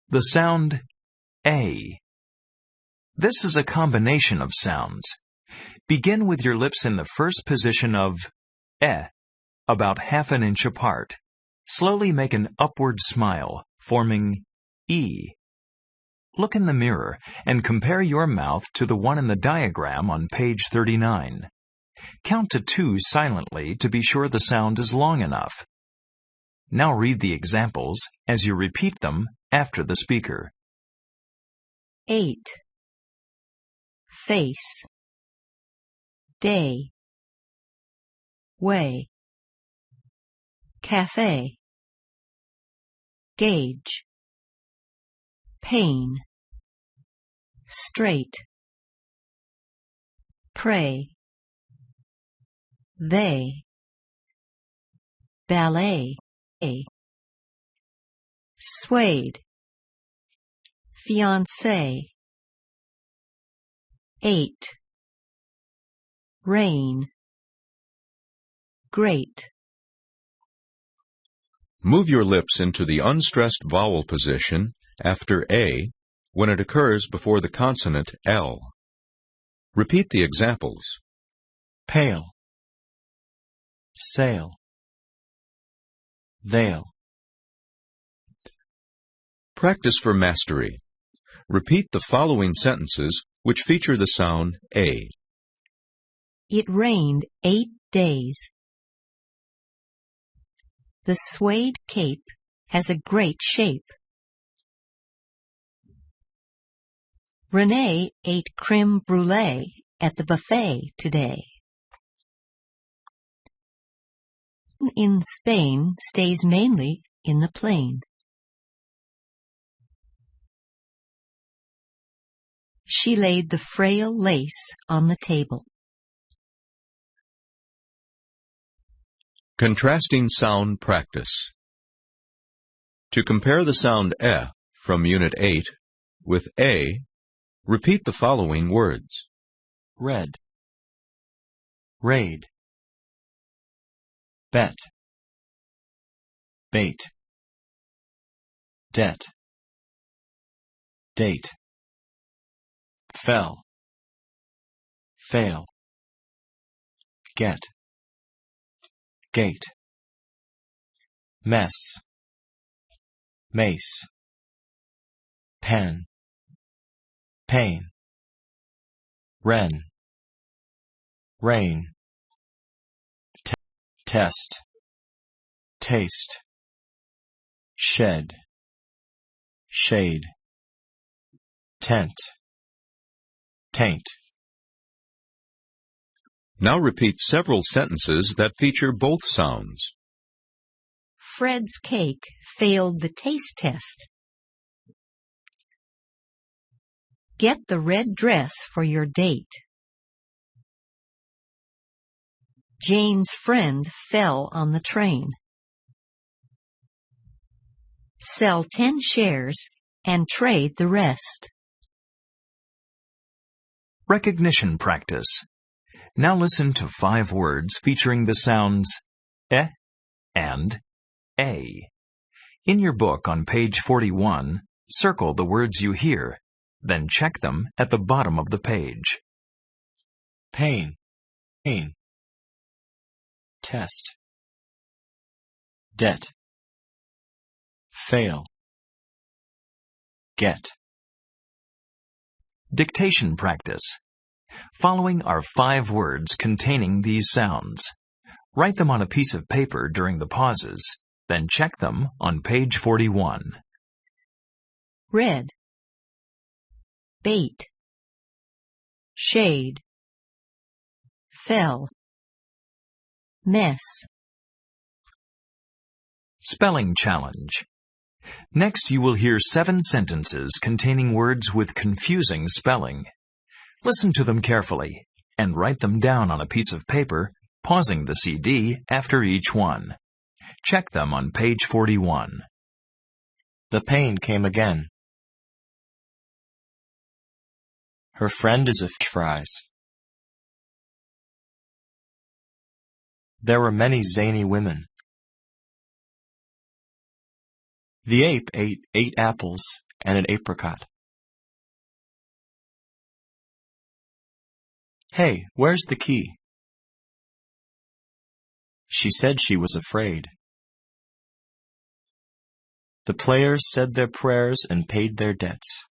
The sound A. This is a combination of sounds. Begin with your lips in the first position of about half an inch apart. Slowly make an upward smile, forming E. Look in the mirror and compare your mouth to the one in the diagram on page 39. Count to 2 silently to be sure the sound is long enough. Now read the examples as you repeat them after the speaker. 8. Face. Day. Way. Cafe. Gauge. Pain. Straight. Pray. They. Ballet. Suede. Fiancé. 8. Rain. Great. Move your lips into the unstressed vowel position after A when it occurs before the consonant L. Repeat the examples. Pale. Sail. Veil. Practice for mastery. Repeat the following sentences which feature the sound A. It rained 8 days. The suede cape has a great shape. Renee ate creme brulee at the buffet today. In Spain stays mainly in the plain. She laid the frail lace on the table. Contrasting sound practice. To compare the sound E from Unit 8 with A, repeat the following words. Red. Raid. Bet. Bait. Debt. Date. Fell. Fail. Get. Gate. Mess. Mace. Pen. Pain. Wren. Rain. Test. Taste. Shed. Shade. Tent. Taint. Now repeat several sentences that feature both sounds. Fred's cake failed the taste test. Get the red dress for your date. Jane's friend fell on the train. Sell 10 shares and trade the rest. Recognition practice. Now listen to 5 words featuring the sounds E and A. In your book on page 41, circle the words you hear, then check them at the bottom of the page. Pain. Pain. Test. Debt. Fail. Get. Dictation practice. Following are 5 words containing these sounds. Write them on a piece of paper during the pauses, then check them on page 41. Red. Bait. Shade. Fell. Mess. Spelling challenge. Next, you will hear 7 sentences containing words with confusing spelling. Listen to them carefully and write them down on a piece of paper, pausing the CD after each one. Check them on page 41. The pain came again. Her friend is a fish fries. There were many zany women. The ape ate 8 apples and an apricot. Hey, where's the key? She said she was afraid. The players said their prayers and paid their debts.